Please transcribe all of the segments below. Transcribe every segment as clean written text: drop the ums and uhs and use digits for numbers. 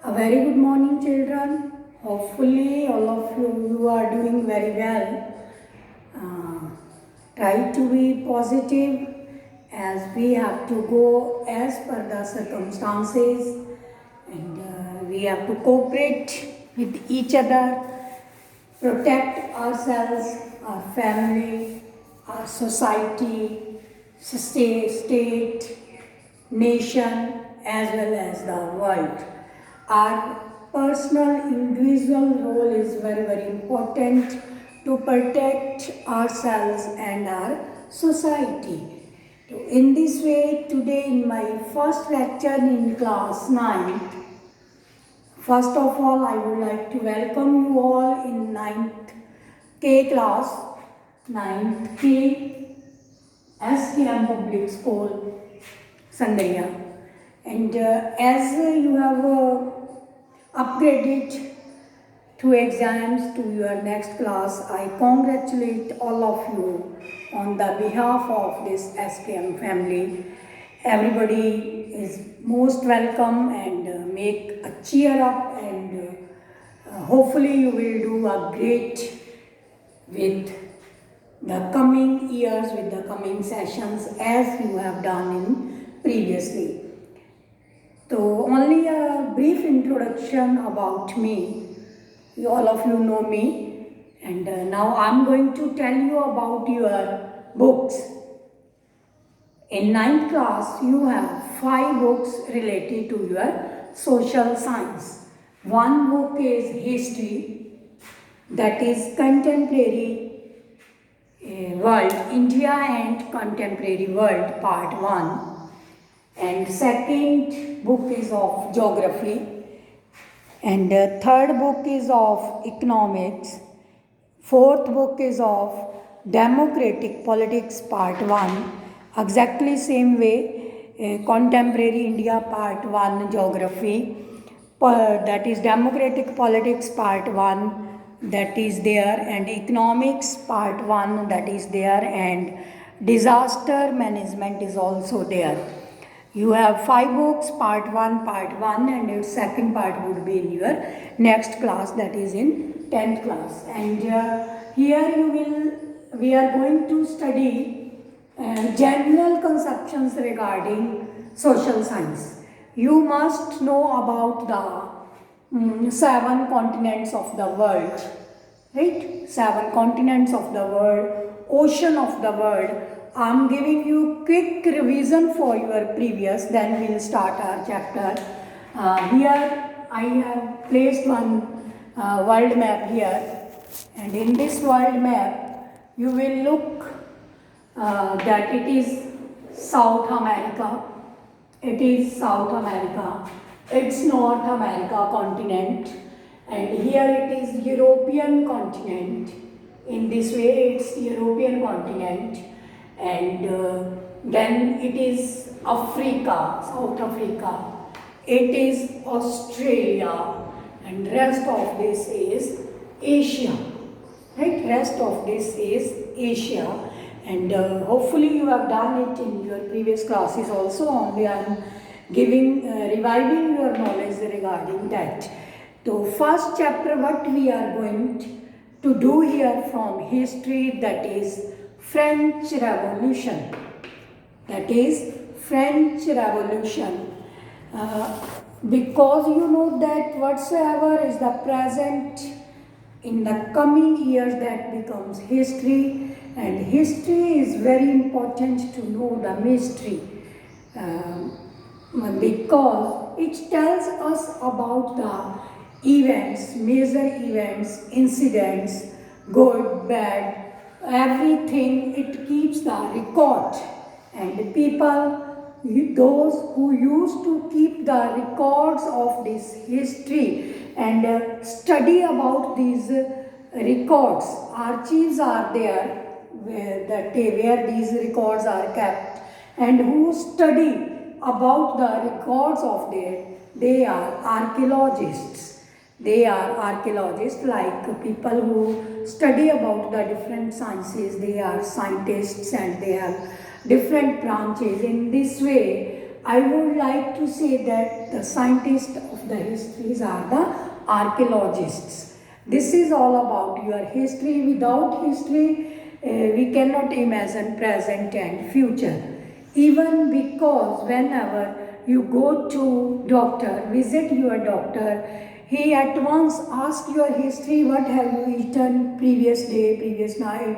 A very good morning, children. Hopefully, all of you are doing very well. Uh, Try to be positive as we have to go as per the circumstances, and we have to cooperate with each other, protect ourselves, our family, our society, state, nation, as well as the world. Our personal individual role is very important to protect ourselves and our society. So in this way, today in my first lecture in class 9, first of all, I would like to welcome you all in 9th K class, 9th K SKM Public School, Sandaria. And as you have upgraded to exams to your next class, I congratulate all of you on the behalf of this SKM family. Everybody is most welcome and make a cheer up, and hopefully you will do a great with the coming years, with the coming sessions as you have done in previously. So only a brief introduction about me. All of you know me, and now I'm going to tell you about your books. In 9th class, you have 5 books related to your social science. One book is history, that is contemporary world, India and contemporary world, part 1. And second book is of geography, and third book is of economics, fourth book is of democratic politics part 1, exactly same way, contemporary India part 1 geography, that is democratic politics part 1, that is there, and economics part 1, that is there, and disaster management is also there. You have 5 books, part 1, and its second part would be in your next class, that is in 10th class. And here we are going to study general conceptions regarding social science. You must know about the 7 continents of the world, right? 7 continents of the world, ocean of the world. I'm giving you quick revision for your previous, then we'll start our chapter. Here I have placed one world map here, and in this world map you will look that it is South America, it is South America, it's North America continent, and here it is European continent. In this way it's European continent, and then it is Africa, South Africa, it is Australia, and rest of this is Asia, right? Rest of this is Asia, and hopefully you have done it in your previous classes also. Only I am giving reviving your knowledge regarding that. So first chapter, what we are going to do here from history, that is French Revolution, that is French Revolution. Because you know that whatsoever is the present in the coming years, that becomes history, and history is very important to know the mystery, because it tells us about the events, major events, incidents, good, bad, everything. It keeps the record, and people, those who used to keep the records of this history and study about these records, archives are there where these records are kept, and who study about the records of they are archaeologists. They are archaeologists, like people who study about the different sciences. They are scientists and they have different branches. In this way, I would like to say that the scientists of the histories are the archaeologists. This is all about your history. Without history, we cannot imagine present and future. Even because whenever you go to doctor, visit your doctor, he at once asks your history, what have you eaten previous day, previous night,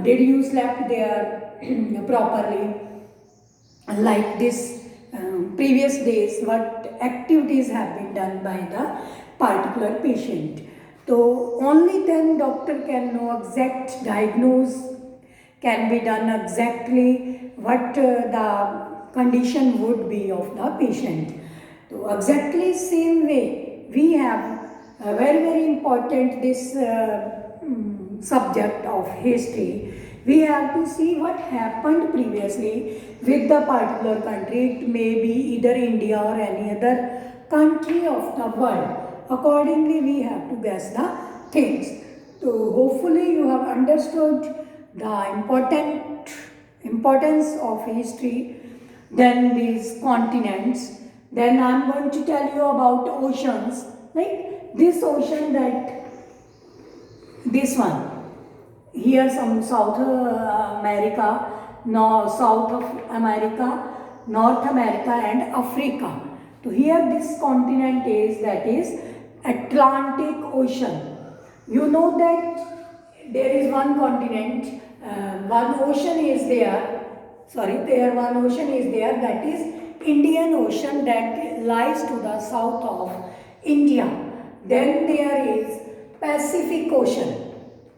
did you slept there properly, like this previous days, what activities have been done by the particular patient. So only then doctor can know exact diagnose, can be done exactly what the condition would be of the patient. So exactly same way we have very important this subject of history. We have to see what happened previously with the particular country. It may be either India or any other country of the world. Accordingly, we have to guess the things. So hopefully you have understood the importance of history, then these continents. Then I am going to tell you about oceans, like this ocean, that this one. Here some South America, no, South of America, North America and Africa. So here this continent is, that is Atlantic Ocean. You know that there is one continent, one ocean is there, one ocean is there, that is Indian Ocean, that lies to the south of India. Then there is Pacific Ocean,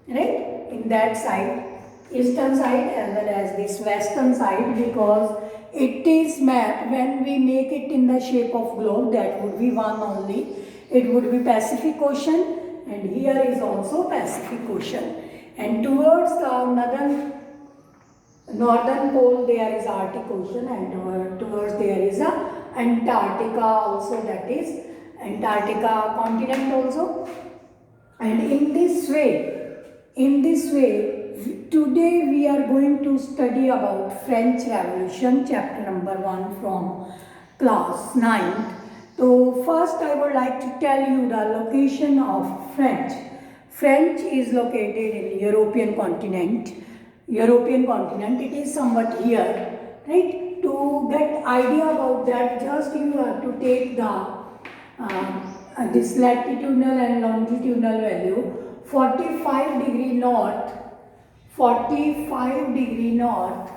right? In that side, eastern side as well as this western side, because it is map, when we make it in the shape of globe, that would be one only. It would be Pacific Ocean, and here is also Pacific Ocean. And towards the northern pole there is Arctic Ocean, and towards there is a Antarctica also, that is Antarctica continent also. And in this way, today we are going to study about French Revolution, chapter number 1 from class 9th. So first I would like to tell you the location of French. French is located in European continent. It is somewhat here, right? To get idea about that, just you have to take the this latitudinal and longitudinal value, 45 degree north,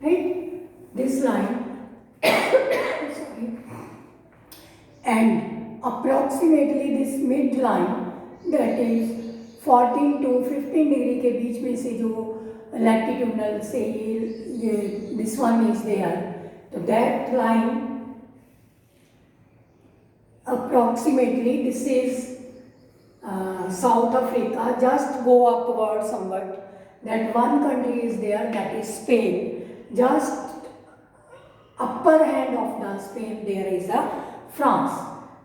right? This line, sorry, and approximately this midline, that is 14 to 15 degree के बीच में से जो latitudinal से ये this one is there, so that line approximately, this is South Africa. Just go upward somewhat, that one country is there, that is Spain. Just upper hand of the Spain there is a France.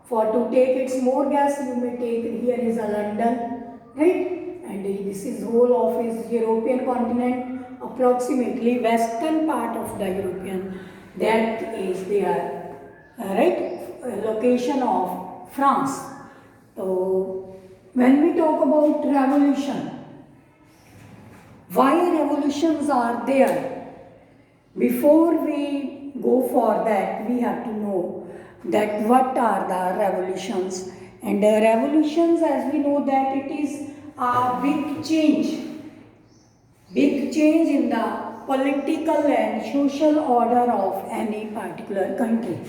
For to take its more gas, you may take, here is a London, right? And this is whole of his European continent, approximately western part of the European, that is there, right? Location of France. So when we talk about revolution, why revolutions are there? Before we go for that, we have to know that what are the revolutions. And the revolutions, as we know, that it is a big change in the political and social order of any particular country.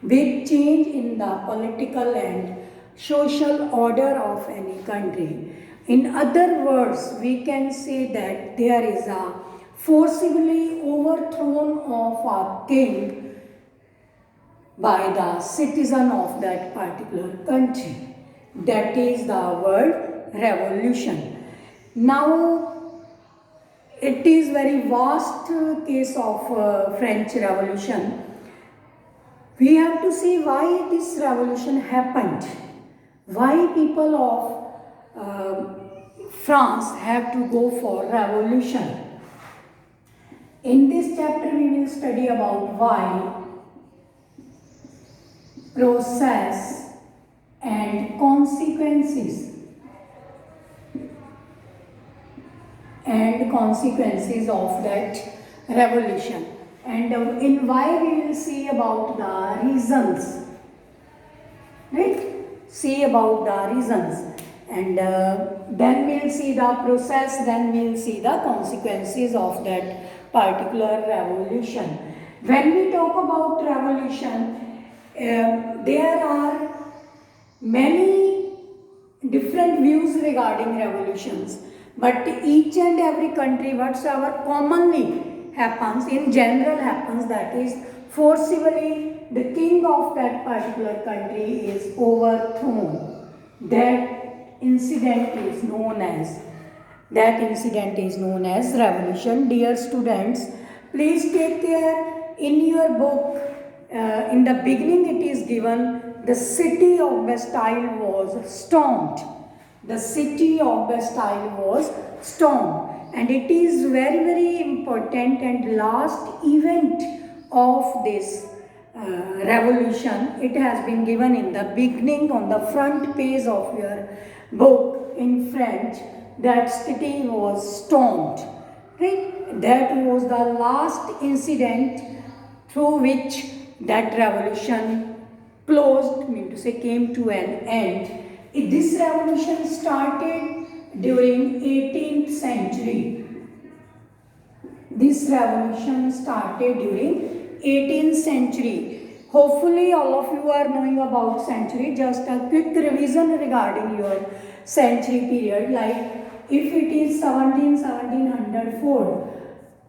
Big change in the political and social order of any country. In other words, we can say that there is a forcibly overthrown of a king by the citizen of that particular country. That is the word revolution. Now, it is very vast case of French Revolution. We have to see why this revolution happened, why people of France have to go for revolution. In this chapter we will study about why process and consequences of that revolution. And in why we will see about the reasons, right? See about the reasons, and then we'll see the process, then we'll see the consequences of that particular revolution. When we talk about revolution, there are many different views regarding revolutions, but each and every country whatsoever commonly happens, in general happens, that is forcibly the king of that particular country is overthrown. That incident is known as revolution. Dear students, please take care. In your book, in the beginning it is given the city of Bastille was stormed. The city of Bastille was stormed, and it is very, very important and last event of this revolution. It has been given in the beginning on the front page of your book in French. That city was stormed, right? That was the last incident through which that revolution closed, came to an end. This revolution started during 18th century. This revolution started during 18th century. Hopefully all of you are knowing about century. Just a quick revision regarding your century period, like if it is 1704,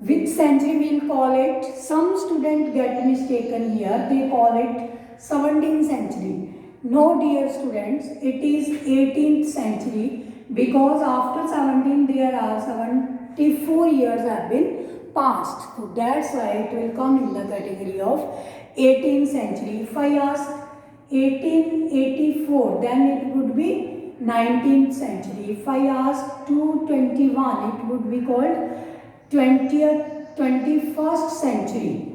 which century we'll call it? Some students get mistaken here, they call it 17th century. No, dear students, it is 18th century, because after 17 there are 74 years have been passed. So that's why it will come in the category of 18th century. If I ask 1884, then it would be 19th century. If I ask 221, it would be called 21st century.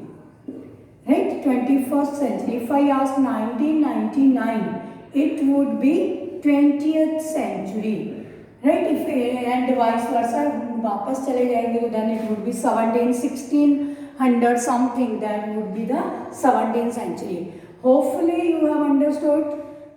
Right? 21st century. If I ask 1999, it would be 20th century. Right? If and vice versa, वापस चले जाएंगे, then it would be 1600 something, that would be the 17th century. Hopefully you have understood.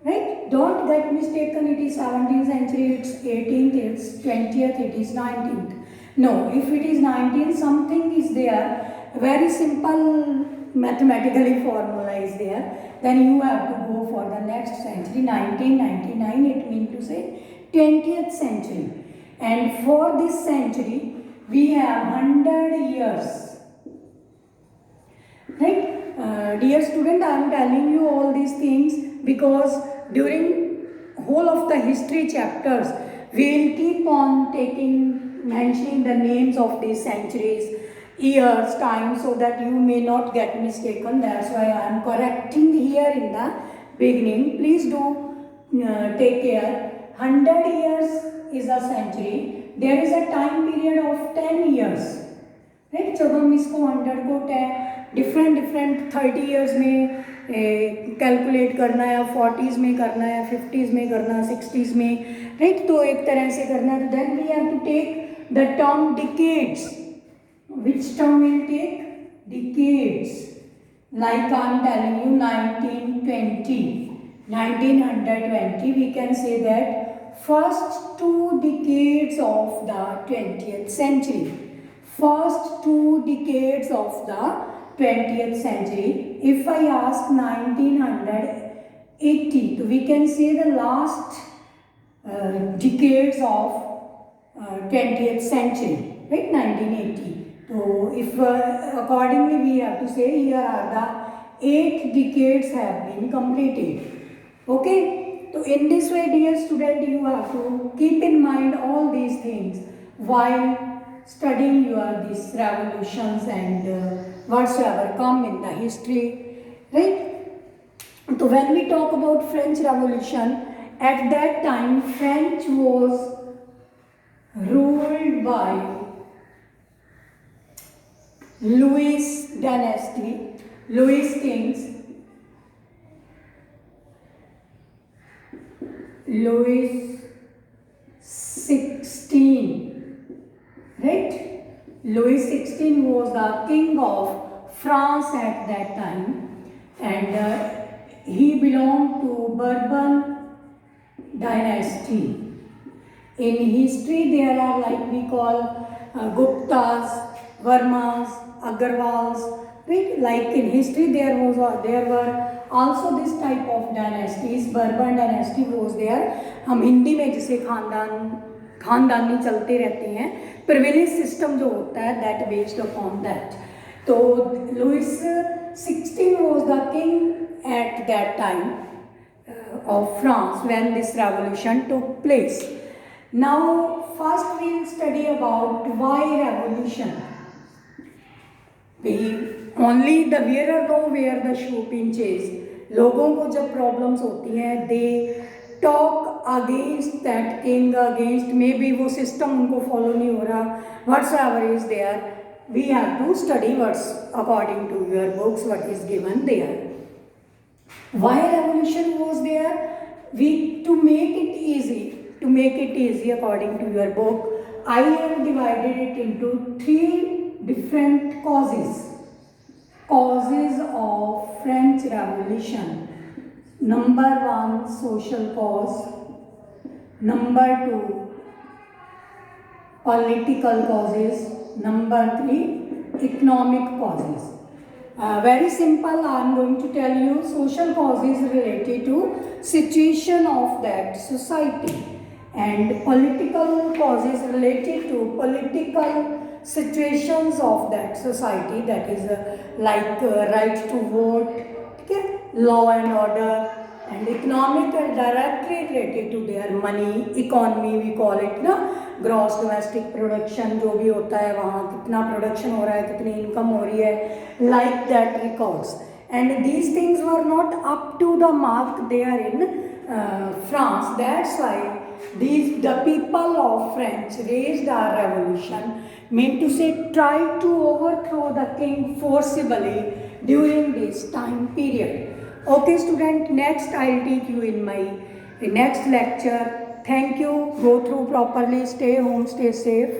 Right? Don't get mistaken, it is 17th century, it's 18th, it's 20th, it is 19th. No, if it is 19th, something is there, very simple mathematically formula is there, then you have to go for the next century. 1999, it means to say 20th century. And for this century, we have 100 years. Right? Dear student, I am telling you all these things because during whole of the history chapters, we will keep on mentioning the names of these centuries, years, time, so that you may not get mistaken. That's why I am correcting here in the beginning. Please do take care. 100 years is a century. There is a time period of 10 years. Right? जब हम इसको 100 को different 30 years में calculate करना है, 40s में करना है, 50s में करना है, 60s में, राइट? तो एक तरह से करना है, तो then we have to take the term decades. Which term will take? Decades. Like I am telling you 1920, we can say that first 2 decades of the 20th century. First 2 decades of the 20th century. If I ask 1980, so we can say the last decades of 20th century, right? 1980. So if accordingly we have to say here are the 8 decades have been completed. Okay? So in this way, dear student, you have to keep in mind all these things while studying your these revolutions and whatsoever come in the history, right? So when we talk about French Revolution, at that time French was ruled by Louis dynasty, Louis kings, Louis 16, right? Louis 16 was the king of France at that time, and he belonged to Bourbon dynasty. In history, there are, like we call Guptas, Vermas, Agarwals. Right? Like in history, there were also this type of dynasties. Bourbon dynasty was there. हम हिंदी में जिसे खानदानी चलते रहते हैं, privilege system जो होता है दैट बेस्ड अपॉन दैट. तो Louis 16 was the king at that time of France when this revolution took place. Now, first we will study about why revolution. Only the wearer know where the shoe pinches. लोगों को जब problems होती हैं, they talk against that king, against maybe वो system उनको follow नहीं हो रहा, whatsoever is there. We have to study what's according to your books, what is given there. Why revolution was there? To make it easy according to your book, I have divided it into 3 different causes of French Revolution. Number 1, social cause. Number 2, political causes. Number 3, economic causes. Very simple, I am going to tell you. Social causes related to situation of that society, and political causes related to political situations of that society, that is like right to vote, okay, law and order, and economic are directly related to their money, economy we call it ना, gross domestic production जो भी होता है वहाँ कितना production हो रहा है, कितनी income हो रही है, like that records. And these things were not up to the mark there in France. That's why the people of France raised a revolution, meant to say try to overthrow the king forcibly during this time period. Okay student, next I'll take you in my next lecture. Thank you. Go through properly. Stay home, stay safe.